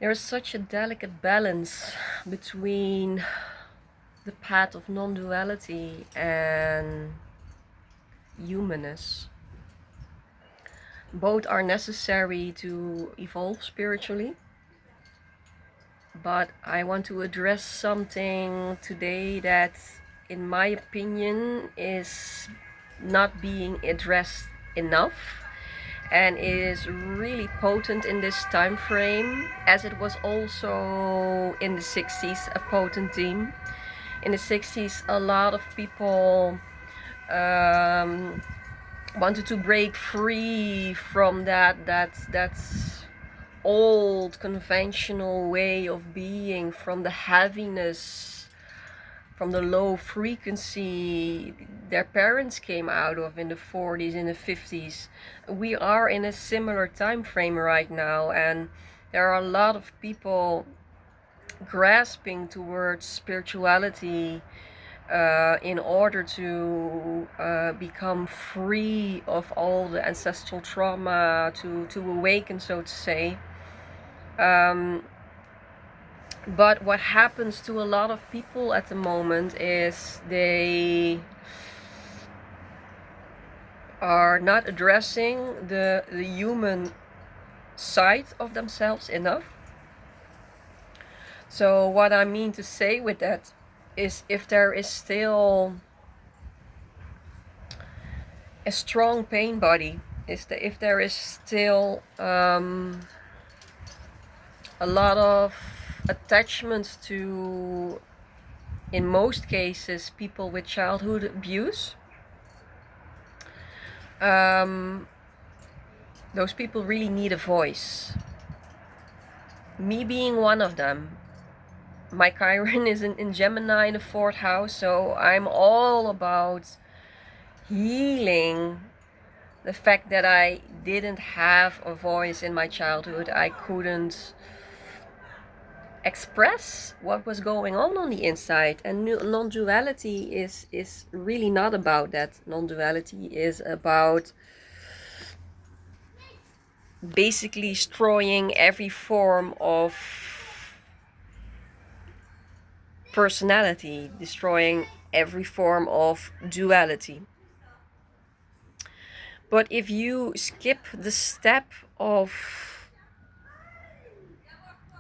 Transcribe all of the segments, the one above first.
There is such a delicate balance between the path of non-duality and humanness. Both are necessary to evolve spiritually, but I want to address something today that, in my opinion, is not being addressed enough and is really potent in this time frame, as it was also in the 60s a potent theme. In the 60s, a lot of people um, wanted to break free from that old conventional way of being, from the heaviness, from the low frequency their parents came out of in the 40s, in the 50s. We are in a similar time frame right now, and there are a lot of people grasping towards spirituality in order to become free of all the ancestral trauma, to awaken, so to say. But what happens to a lot of people at the moment is they are not addressing the human side of themselves enough. So what I mean to say with that is, if there is still a strong pain body, if there is still a lot of attachments to, in most cases, people with childhood abuse, those people really need a voice. Me being one of them. My Chiron is in Gemini in the 4th house, so I'm all about healing the fact that I didn't have a voice in my childhood. I couldn't express what was going on the inside, and non-duality is really not about that. Non-duality is about basically destroying every form of personality, destroying every form of duality. But if you skip the step of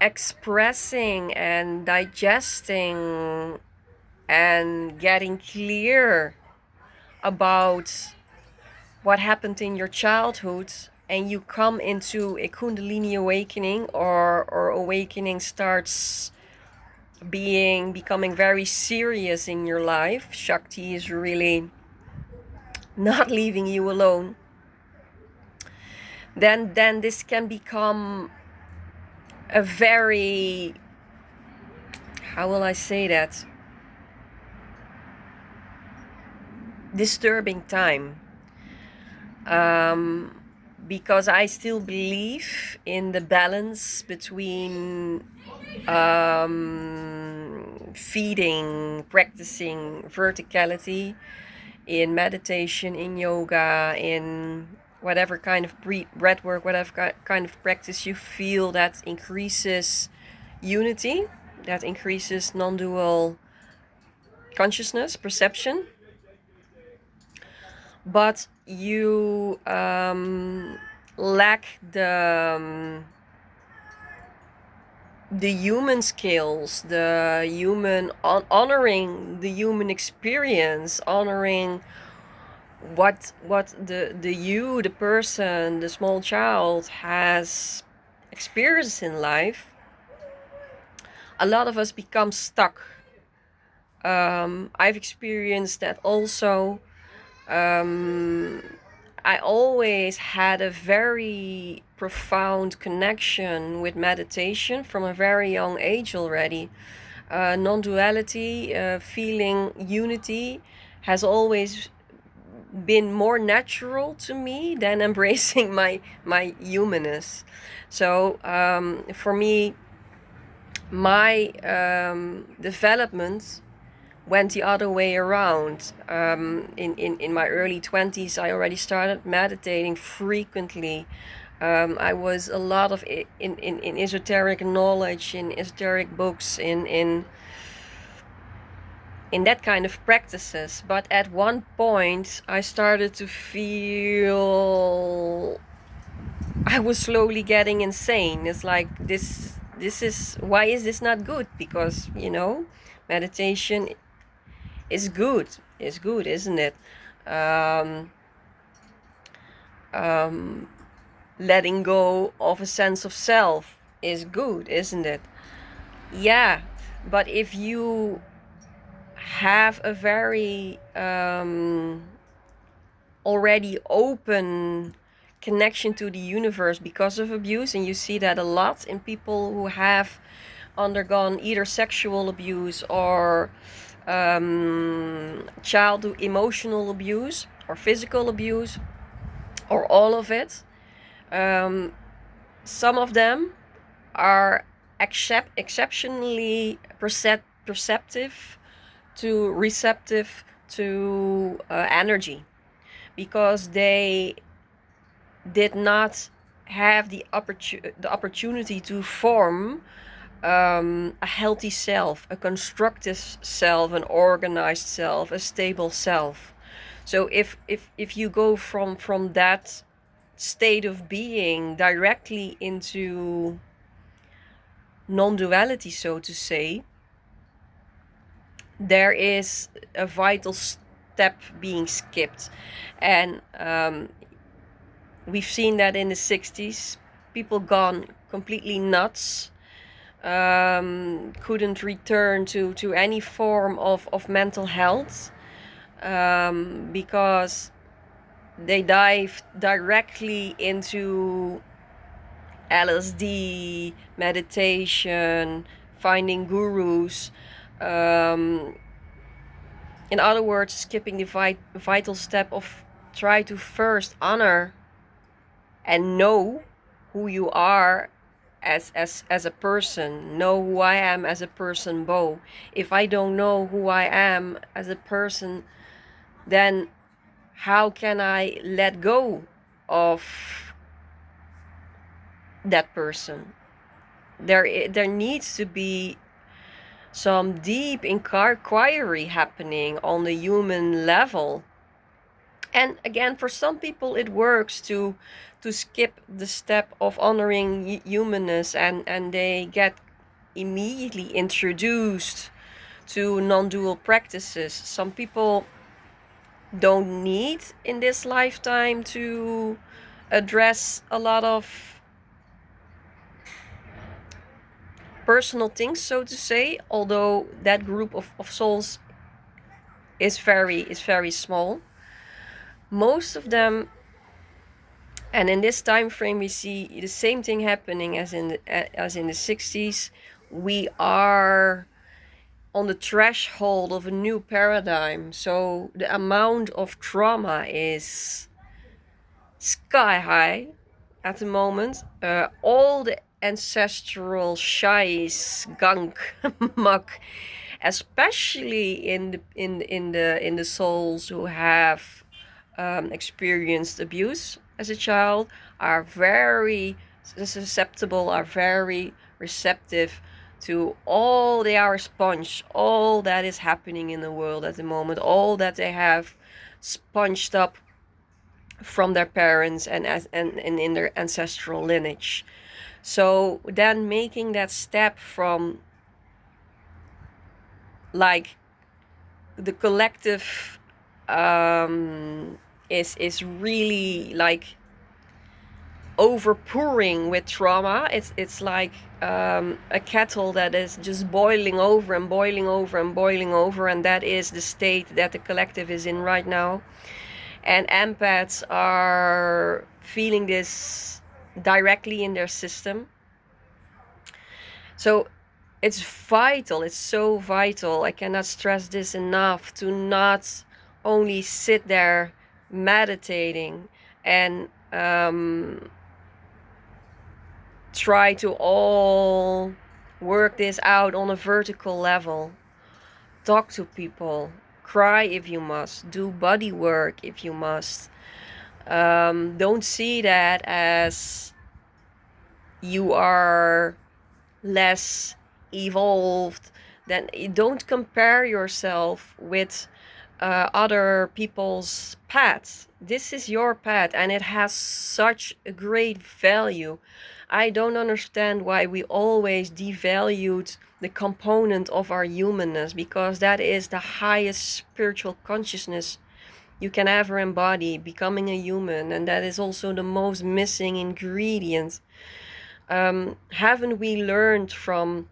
expressing and digesting and getting clear about what happened in your childhood, and you come into a Kundalini awakening, or awakening starts becoming very serious in your life, Shakti is really not leaving you alone, then this can become a very, how will I say that, disturbing time. Because I still believe in the balance between feeding, practicing verticality in meditation, in yoga, in whatever kind of breath work, whatever kind of practice you feel that increases unity, that increases non-dual consciousness, perception. But you lack the human skills, the human honoring the human experience, honoring what the person, the small child has experienced in life. A lot of us become stuck. I've experienced that also. I always had a very profound connection with meditation from a very young age already. Non-duality, feeling unity, has always been more natural to me than embracing my humanness. So for me, my development went the other way around. In my early 20s, I already started meditating frequently. I was a lot of in esoteric knowledge, in esoteric books, in that kind of practices. But at one point, I started to feel I was slowly getting insane. It's like this is, why is this not good? Because, meditation is good. It's good, isn't it? Um, um, Letting go of a sense of self is good, isn't it? Yeah, but if you have a very already open connection to the universe because of abuse, and you see that a lot in people who have undergone either sexual abuse or childhood emotional abuse or physical abuse or all of it. Some of them are exceptionally perceptive to receptive to energy, because they did not have the opportunity to form a healthy self, a constructive self, an organized self, a stable self. So if you go from that state of being directly into non-duality, so to say, there is a vital step being skipped. And we've seen that in the 60s, people gone completely nuts, couldn't return to any form of mental health, because they dived directly into LSD, meditation, finding gurus. Um, in other words, skipping the vital step of try to first honor and know who you are as a person. Know who I am as a person, Bo. If I don't know who I am as a person, then how can I let go of that person? There needs to be some deep inquiry happening on the human level. And again, for some people it works to skip the step of honoring humanness, and they get immediately introduced to non-dual practices. Some people don't need in this lifetime to address a lot of personal things, so to say, although that group of souls is very small. Most of them, and in this time frame we see the same thing happening as in the 60s. We are on the threshold of a new paradigm, so the amount of trauma is sky high at the moment. All the ancestral shies, gunk, muck, especially in the souls who have experienced abuse as a child, are very susceptible, are very receptive to all. They are a sponge, all that is happening in the world at the moment, all that they have sponged up from their parents and in their ancestral lineage. So then making that step from like the collective is really like overpouring with trauma. It's like a kettle that is just boiling over and boiling over and boiling over, and that is the state that the collective is in right now. And empaths are feeling this directly in their system. So it's vital, it's so vital, I cannot stress this enough, to not only sit there meditating and try to all work this out on a vertical level. Talk to people, cry if you must, do body work if you must. Don't see that as you are less evolved, then don't compare yourself with other people's paths. This is your path, and it has such a great value. I don't understand why we always devalued the component of our humanness, because that is the highest spiritual consciousness you can ever embody, becoming a human, and that is also the most missing ingredient. Haven't we learned from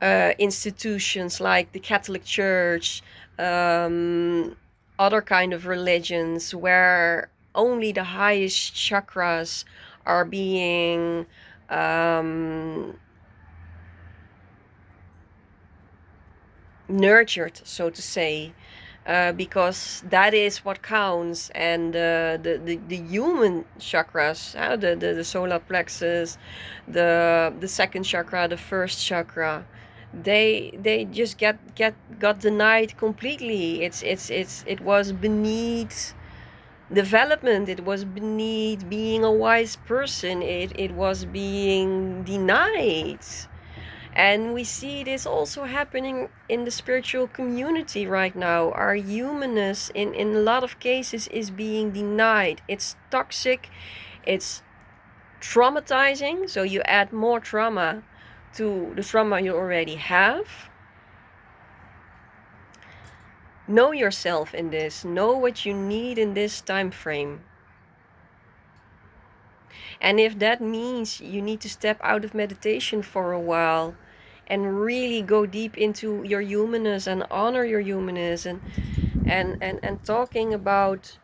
institutions like the Catholic Church, other kind of religions, where only the highest chakras are being nurtured, so to say, because that is what counts. And the human chakras, the solar plexus, the second chakra, the first chakra, they just got denied completely. It was beneath development, it was beneath being a wise person, it was being denied. And we see this also happening in the spiritual community right now. Our humanness, in a lot of cases, is being denied. It's toxic, it's traumatizing, so you add more trauma to the trauma you already have. Know yourself in this, know what you need in this time frame. And if that means you need to step out of meditation for a while and really go deep into your humanness and honor your humanness, and talking about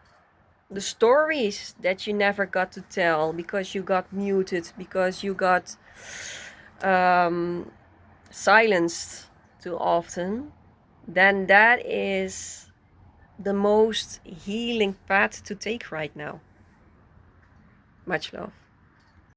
the stories that you never got to tell because you got muted, because you got silenced too often, then that is the most healing path to take right now. Much love.